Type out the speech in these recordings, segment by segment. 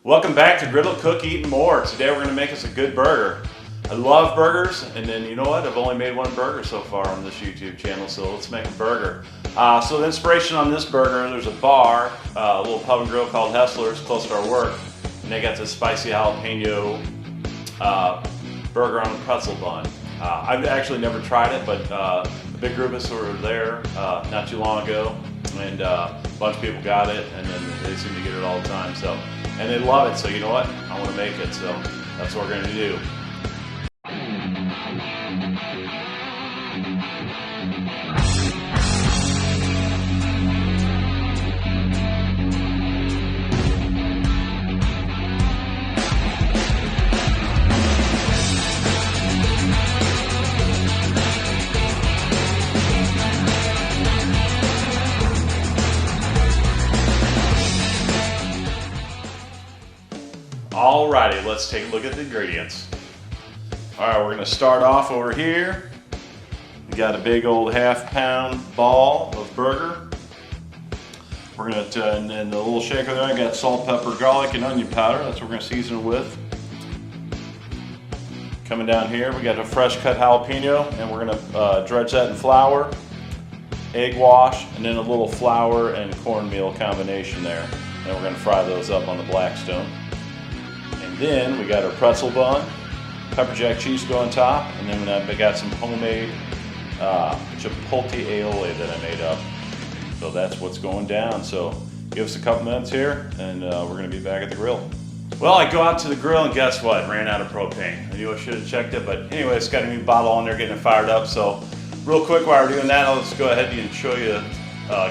Welcome back to Griddle, Cook, Eat, and More. Today we're going to make us a good burger. I love burgers, and then you know what? I've only made one burger so far on this YouTube channel, so let's make a burger. So the inspiration on this burger, there's a bar, a little pub and grill called Hessler's, close to our work, and they got this spicy jalapeno burger on a pretzel bun. I've actually never tried it, but a big group of us were there not too long ago, and a bunch of people got it, and then they seem to get it all the time. And they love it, so you know what? I want to make it, so that's what we're going to do. Alrighty, let's take a look at the ingredients. Alright, we're going to start off over here. We got a big old half-pound ball of burger. We're going to, and then the little shaker there, I got salt, pepper, garlic, and onion powder. That's what we're going to season it with. Coming down here, we got a fresh cut jalapeno, and we're going to dredge that in flour, egg wash, and then a little flour and cornmeal combination there. And we're going to fry those up on the Blackstone. And then we got our pretzel bun, pepper jack cheese to go on top, and then we got some homemade chipotle aioli that I made up. So that's what's going down. So give us a couple minutes here, and we're going to be back at the grill. Well, I go out to the grill, and guess what? Ran out of propane. I knew I should have checked it, but anyway, it's got a new bottle on there getting it fired up. So real quick while we're doing that, I'll just go ahead and show you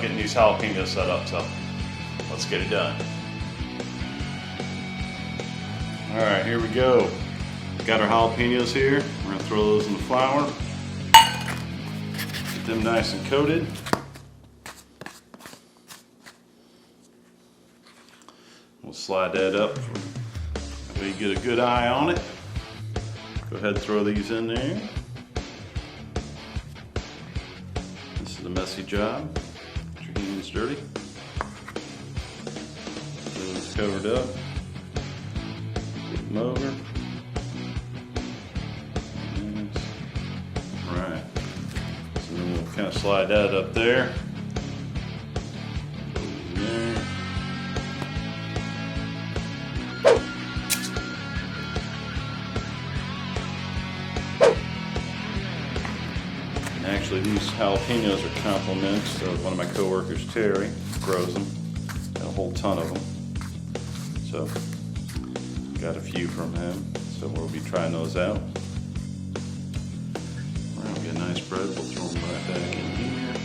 getting these jalapenos set up. So let's get it done. Alright, here we go. Got our jalapenos here. We're going to throw those in the flour. Get them nice and coated. We'll slide that up so you get a good eye on it. Go ahead and throw these in there. This is a messy job. Get your hands dirty. Those covered up. Over. Right. So then we'll kind of slide that up there. There. And actually, these jalapenos are compliments of one of my coworkers, Terry, grows them. Got a whole ton of them. So. Got a few from him, so we'll be trying those out. We're gonna get a nice bread. We'll throw them right back in here.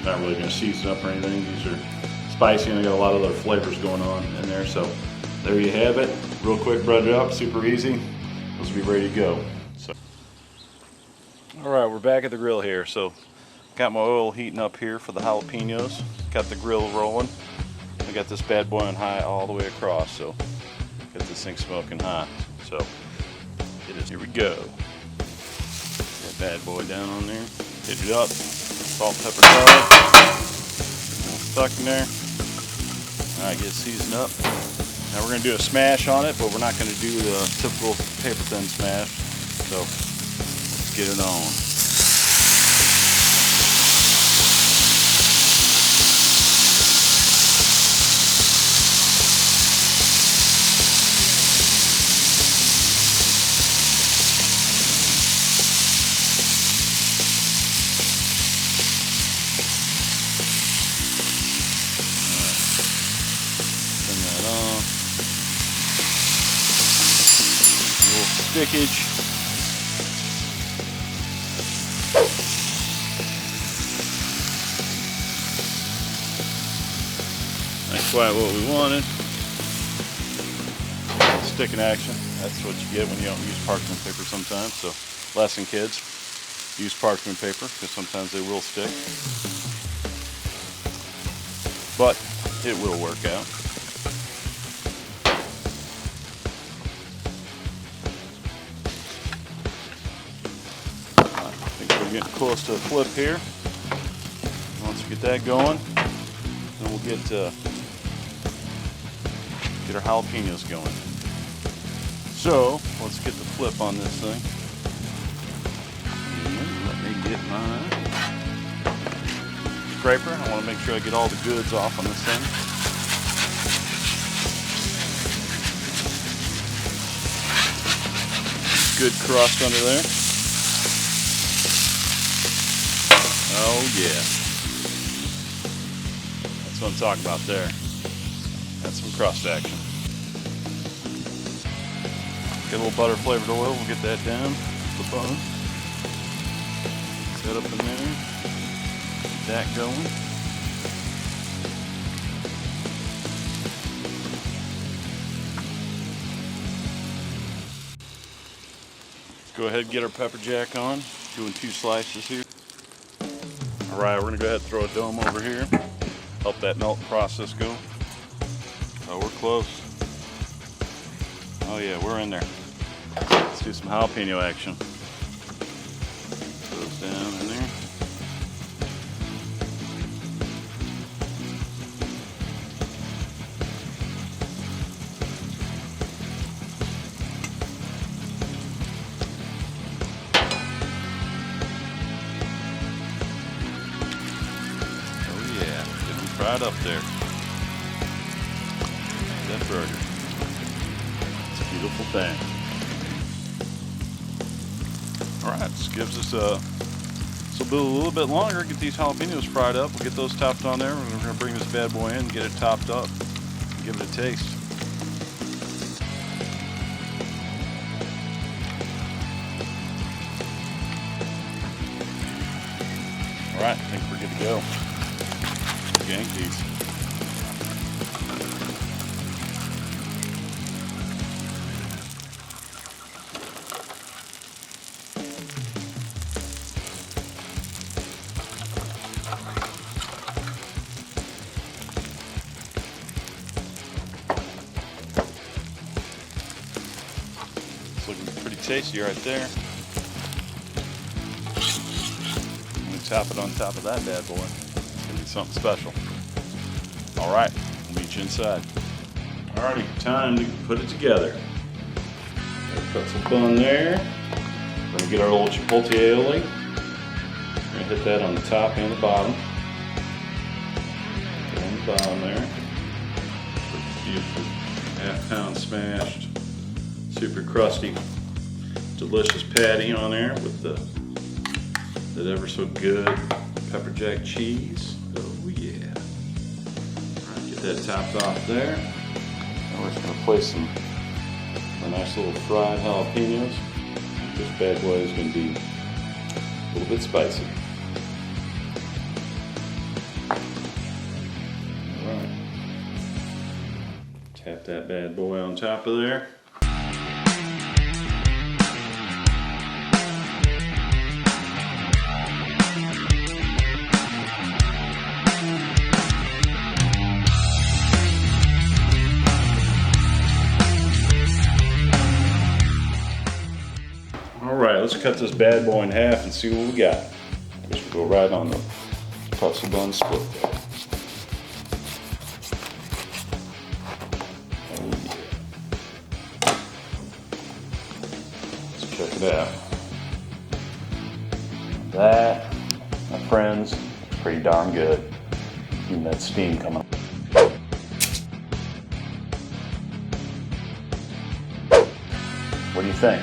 Not really gonna season up or anything. These are spicy and they got a lot of other flavors going on in there. So there you have it. Real quick bread up, super easy. Those will be ready to go. So, all right, we're back at the grill here. So got my oil heating up here for the jalapenos. Got the grill rolling. I got this bad boy on high all the way across, so got this thing smoking hot. So here we go. That bad boy down on there. Hit it up. Salt, pepper, garlic. Stuck in there. All right, get it seasoned up. Now we're gonna do a smash on it, but we're not gonna do the typical paper thin smash. So let's get it on. Stickage. Not quite what we wanted. Sticking action. That's what you get when you don't use parchment paper sometimes. So lesson kids, use parchment paper because sometimes they will stick. But it will work out. Getting close to a flip here. Once we get that going, Then we'll get our jalapenos going. So let's get the flip on this thing. And let me get my scraper. I want to make sure I get all the goods off on this thing. Good crust under there. Oh yeah. That's what I'm talking about there. That's some crust action. Get a little butter flavored oil, we'll get that down. The bun. Set up in there. Get that going. Let's go ahead and get our pepper jack on. Doing 2 slices here. Alright, we're going to go ahead and throw a dome over here. Help that melt process go. Oh, we're close. Oh yeah, we're in there. Let's do some jalapeno action. Throw those down in there. Right up there. That burger. It's a beautiful thing. Alright, this gives us a little bit longer. Get these jalapenos fried up. We'll get those topped on there. We're going to bring this bad boy in, get it topped up, and give it a taste. Alright, I think we're good to go. Yankees. It's looking pretty tasty right there. I'm going to tap it on top of that bad boy. Something special. Alright, we'll meet you inside. Alrighty, time to put it together. Got a pretzel bun there. We're going to get our little chipotle aioli. We're going to hit that on the top and the bottom. Put it on the bottom there. Beautiful half-pound smashed, super crusty, delicious patty on there with that ever so good pepper jack cheese. Oh yeah. Alright, get that topped off there. Now we're just going to place some nice little fried jalapenos. This bad boy is going to be a little bit spicy. Alright. Tap that bad boy on top of there. Alright, let's cut this bad boy in half and see what we got. This will go right on the pretzel bun split there. Oh yeah. Let's check it out. That, my friends, is pretty darn good. Even that steam coming up. What do you think?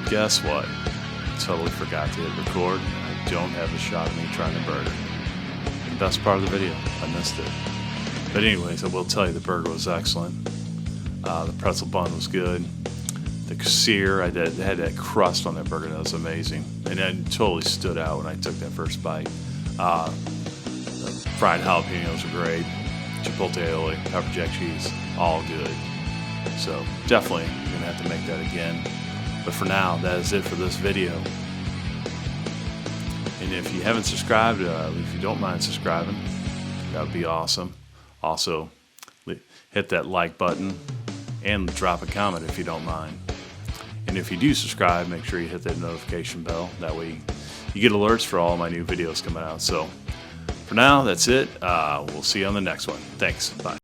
Guess what? Totally forgot to hit record. I don't have a shot of me trying the burger. The best part of the video, I missed it. But anyways, I will tell you the burger was excellent. The pretzel bun was good. The sear, I had that crust on that burger, that was amazing. And it totally stood out when I took that first bite. The fried jalapenos were great. Chipotle aioli, pepper jack cheese, all good. So definitely gonna have to make that again. But for now, that is it for this video. And if you haven't subscribed, if you don't mind subscribing, that would be awesome. Also, hit that like button and drop a comment if you don't mind. And if you do subscribe, make sure you hit that notification bell. That way you get alerts for all my new videos coming out. So For now, that's it. We'll see you on the next one. Thanks. Bye.